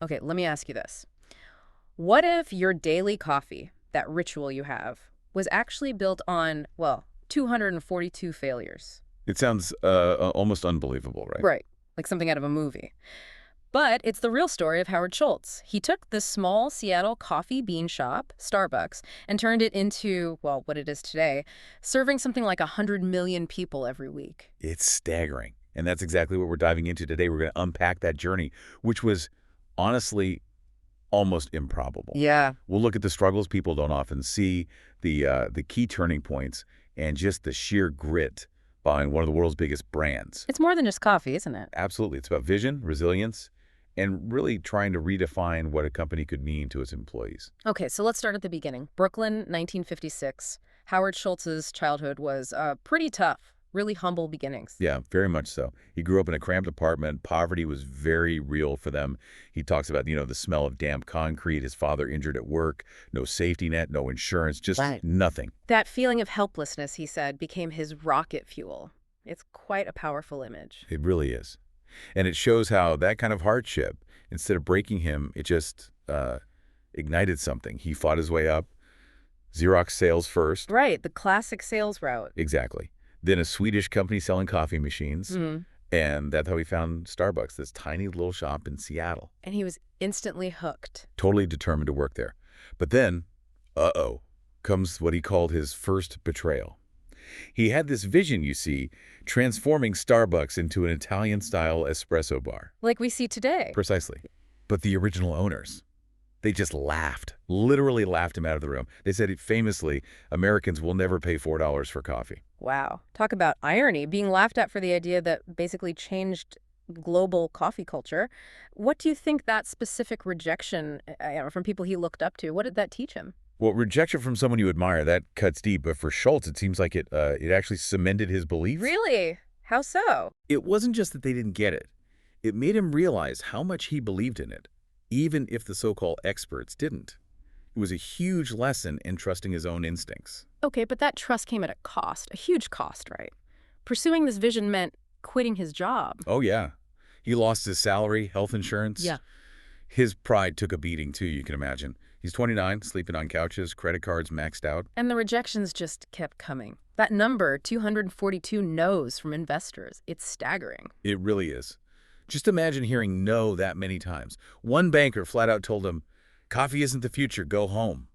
Okay, let me ask you this. What if your daily coffee, that ritual you have, was actually built on, well, 242 failures? It sounds almost unbelievable, right? Right, like something out of a movie. But it's the real story of Howard Schultz. He took this small Seattle coffee bean shop, Starbucks, and turned it into, well, what it is today, serving something like 100 million people every week. It's staggering. And that's exactly what we're diving into today. We're going to unpack that journey, which was honestly almost improbable. Yeah. We'll look at the struggles people don't often see, the key turning points, and just the sheer grit behind one of the world's biggest brands. It's more than just coffee, isn't it? Absolutely. It's about vision, resilience, and really trying to redefine what a company could mean to its employees. Okay, so let's start at the beginning. Brooklyn, 1956. Howard Schultz's childhood was pretty tough, really humble beginnings. Yeah, very much so. He grew up in a cramped apartment. Poverty was very real for them. He talks about, the smell of damp concrete, his father injured at work, no safety net, no insurance, just Right. nothing. That feeling of helplessness, he said, became his rocket fuel. It's quite a powerful image. It really is. And it shows how that kind of hardship, instead of breaking him, it just ignited something. He fought his way up. Xerox sales first. Right, the classic sales route. Exactly. Then a Swedish company selling coffee machines. Mhm. And that's how he found Starbucks, this tiny little shop in Seattle. And he was instantly hooked. Totally determined to work there. But then, comes what he called his first betrayal. He had this vision, you see, transforming Starbucks into an Italian-style espresso bar. Like we see today. Precisely. But the original owners, they just laughed, literally laughed him out of the room. They said famously, Americans will never pay $4 for coffee. Wow. Talk about irony, being laughed at for the idea that basically changed global coffee culture. What do you think that specific rejection from people he looked up to, what did that teach him? Well, rejection from someone you admire, that cuts deep. But for Schultz, it seems like it actually cemented his beliefs. Really? How so? It wasn't just that they didn't get it. It made him realize how much he believed in it, even if the so-called experts didn't. It was a huge lesson in trusting his own instincts. Okay, but that trust came at a cost, a huge cost, right? Pursuing this vision meant quitting his job. Oh, yeah. He lost his salary, health insurance. Yeah. His pride took a beating, too, you can imagine. He's 29, sleeping on couches, credit cards maxed out. And the rejections just kept coming. That number, 242 no's from investors, it's staggering. It really is. Just imagine hearing no that many times. One banker flat out told him, "Coffee isn't the future, go home."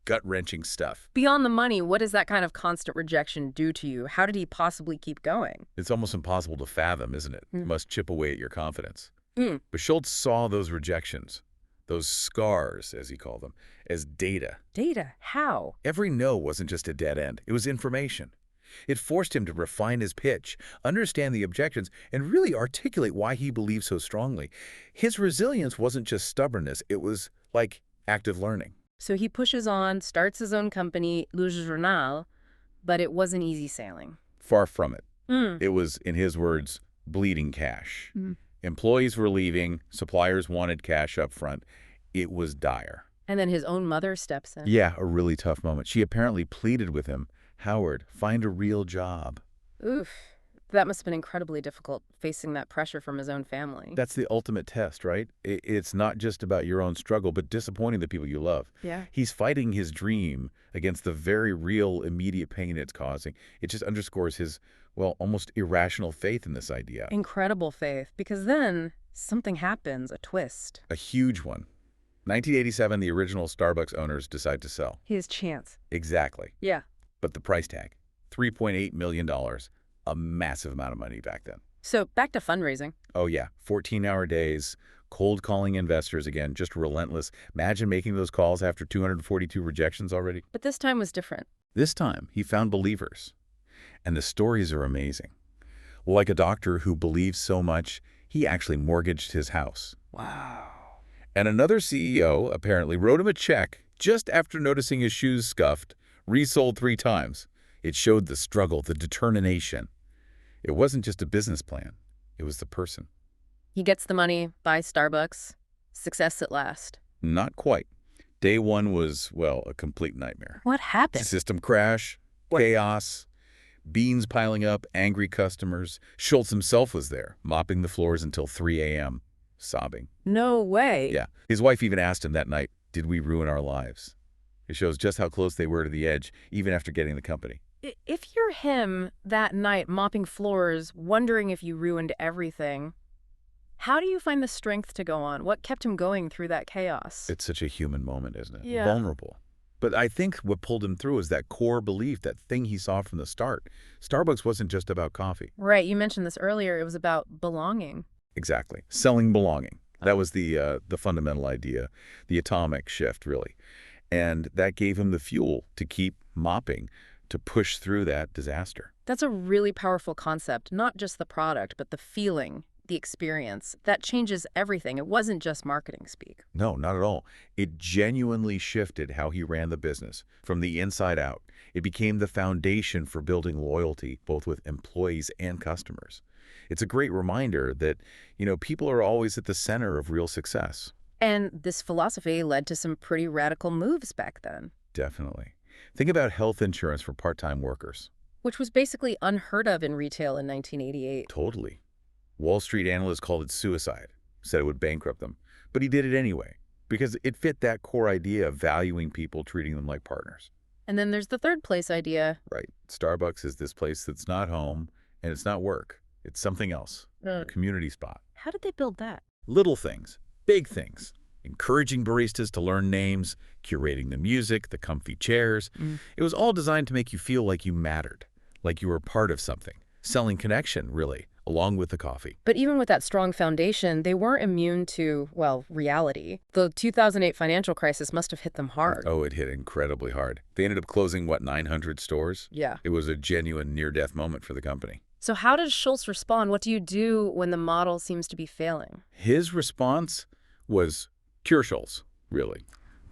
Gut-wrenching stuff. Beyond the money, what does that kind of constant rejection do to you? How did he possibly keep going? It's almost impossible to fathom, isn't it? It Mm. must chip away at your confidence. Mm. But Schultz saw those rejections, those scars, as he called them, as data. Data? How? Every no wasn't just a dead end. It was information. It forced him to refine his pitch, understand the objections, and really articulate why he believed so strongly. His resilience wasn't just stubbornness. It was like active learning. So he pushes on, starts his own company, Le Journal, but it wasn't easy sailing. Far from it. Mm. It was, in his words, bleeding cash. Mm. Employees were leaving. Suppliers wanted cash up front. It was dire. And then his own mother steps in. Yeah, a really tough moment. She apparently pleaded with him, "Howard, find a real job." Oof. That must have been incredibly difficult, facing that pressure from his own family. That's the ultimate test, right? It's not just about your own struggle, but disappointing the people you love. Yeah. He's fighting his dream against the very real, immediate pain it's causing. It just underscores his, well, almost irrational faith in this idea. Incredible faith, because then something happens, a twist. A huge one. 1987, the original Starbucks owners decide to sell. His chance. Exactly. Yeah. But the price tag, $3.8 million, a massive amount of money back then. So back to fundraising. Oh, yeah. 14-hour days, cold calling investors again, just relentless. Imagine making those calls after 242 rejections already. But this time was different. This time, he found believers. And the stories are amazing. Like a doctor who believes so much, he actually mortgaged his house. Wow. And another CEO apparently wrote him a check just after noticing his shoes scuffed, resold 3 times. It showed the struggle, the determination. It wasn't just a business plan. It was the person. He gets the money, buys Starbucks. Success at last. Not quite. Day one was, well, a complete nightmare. What happened? System crash, chaos, beans piling up, angry customers. Schultz himself was there, mopping the floors until 3 a.m. sobbing. No way. Yeah. His wife even asked him that night, "Did we ruin our lives?" It shows just how close they were to the edge, even after getting the company. If you're him that night mopping floors, wondering if you ruined everything, how do you find the strength to go on? What kept him going through that chaos? It's such a human moment, isn't it? Yeah. Vulnerable. But I think what pulled him through is that core belief, that thing he saw from the start. Starbucks wasn't just about coffee. Right, you mentioned this earlier. It was about belonging. Exactly. Selling belonging. That was the fundamental idea, the atomic shift, really. And that gave him the fuel to keep mopping, to push through that disaster. That's a really powerful concept, not just the product, but the feeling, the experience. That changes everything. It wasn't just marketing speak. No, not at all. It genuinely shifted how he ran the business from the inside out. It became the foundation for building loyalty, both with employees and customers. It's a great reminder that, people are always at the center of real success. And this philosophy led to some pretty radical moves back then, Definitely. Think about health insurance for part-time workers. which was basically unheard of in retail in 1988. Totally. Wall Street analysts called it suicide, said it would bankrupt them. But he did it anyway, because it fit that core idea of valuing people, treating them like partners. And then there's the third place idea. Right. Starbucks is this place that's not home, and it's not work. It's something else, a community spot. How did they build that? Little things, big things. Encouraging baristas to learn names, curating the music, the comfy chairs. It was all designed to make you feel like you mattered, like you were part of something. Selling connection, really, along with the coffee. But even with that strong foundation, they weren't immune to, well, reality. The 2008 financial crisis must have hit them hard. Oh, it hit incredibly hard. They ended up closing, 900 stores? Yeah. It was a genuine near-death moment for the company. So how does Schultz respond? What do you do when the model seems to be failing? His response was pure Schultz, really.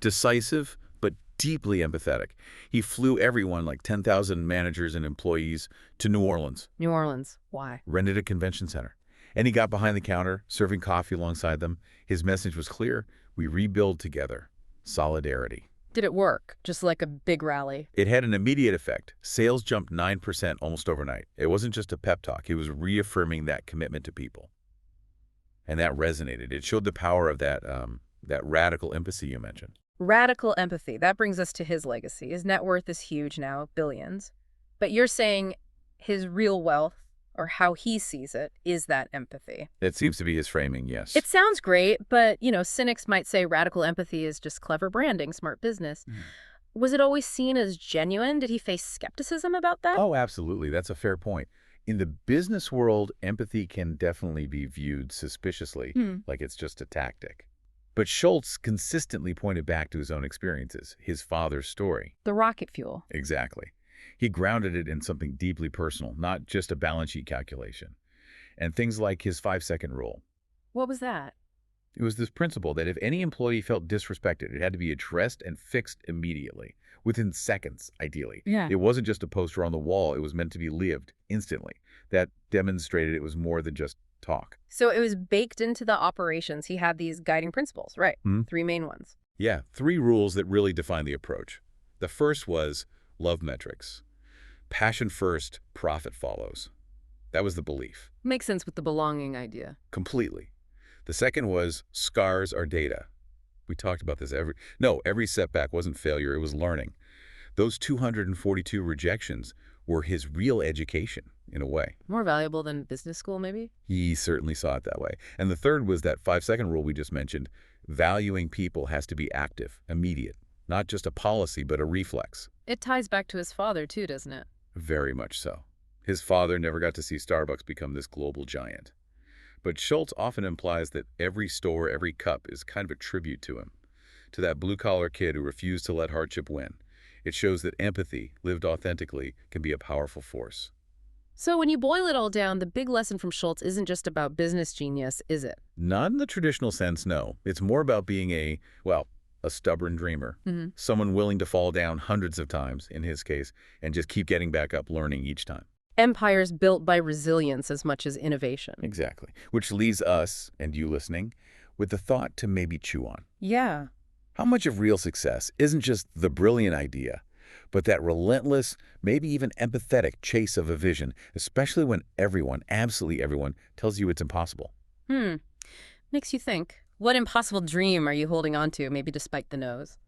Decisive, but deeply empathetic. He flew everyone, like 10,000 managers and employees, to New Orleans. New Orleans. Why? Rented a convention center. And he got behind the counter, serving coffee alongside them. His message was clear: we rebuild together. Solidarity. Did it work? Just like a big rally? It had an immediate effect. Sales jumped 9% almost overnight. It wasn't just a pep talk. It was reaffirming that commitment to people. And that resonated. It showed the power of that radical empathy you mentioned. Radical empathy. That brings us to his legacy. His net worth is huge now, billions. But you're saying his real wealth, or how he sees it, is that empathy. That seems to be his framing, yes. It sounds great, but, cynics might say radical empathy is just clever branding, smart business. Was it always seen as genuine? Did he face skepticism about that? Oh, absolutely. That's a fair point. In the business world, empathy can definitely be viewed suspiciously, like it's just a tactic. But Schultz consistently pointed back to his own experiences, his father's story. The rocket fuel. Exactly. He grounded it in something deeply personal, not just a balance sheet calculation. And things like his 5-second rule. What was that? It was this principle that if any employee felt disrespected, it had to be addressed and fixed immediately, within seconds, ideally. Yeah. It wasn't just a poster on the wall. It was meant to be lived instantly. That demonstrated it was more than just talk. So it was baked into the operations. He had these guiding principles, right? 3 main ones. Yeah, 3 rules that really define the approach. The first was love metrics. Passion first, profit follows. That was the belief. Makes sense with the belonging idea. Completely. The second was scars are data. We talked about this every setback wasn't failure, it was learning. Those 242 rejections were his real education, in a way. More valuable than business school, maybe? He certainly saw it that way. And the third was that 5-second rule we just mentioned. Valuing people has to be active, immediate. Not just a policy, but a reflex. It ties back to his father, too, doesn't it? Very much so. His father never got to see Starbucks become this global giant. But Schultz often implies that every store, every cup is kind of a tribute to him, to that blue-collar kid who refused to let hardship win. It shows that empathy, lived authentically, can be a powerful force. So when you boil it all down, the big lesson from Schultz isn't just about business genius, is it? Not in the traditional sense, no. It's more about being a stubborn dreamer. Someone willing to fall down hundreds of times, in his case, and just keep getting back up, learning each time. Empires built by resilience as much as innovation. Exactly. Which leaves us, and you listening, with the thought to maybe chew on. Yeah. How much of real success isn't just the brilliant idea, but that relentless, maybe even empathetic chase of a vision, especially when everyone, absolutely everyone, tells you it's impossible? Makes you think. What impossible dream are you holding on to, maybe despite the no's?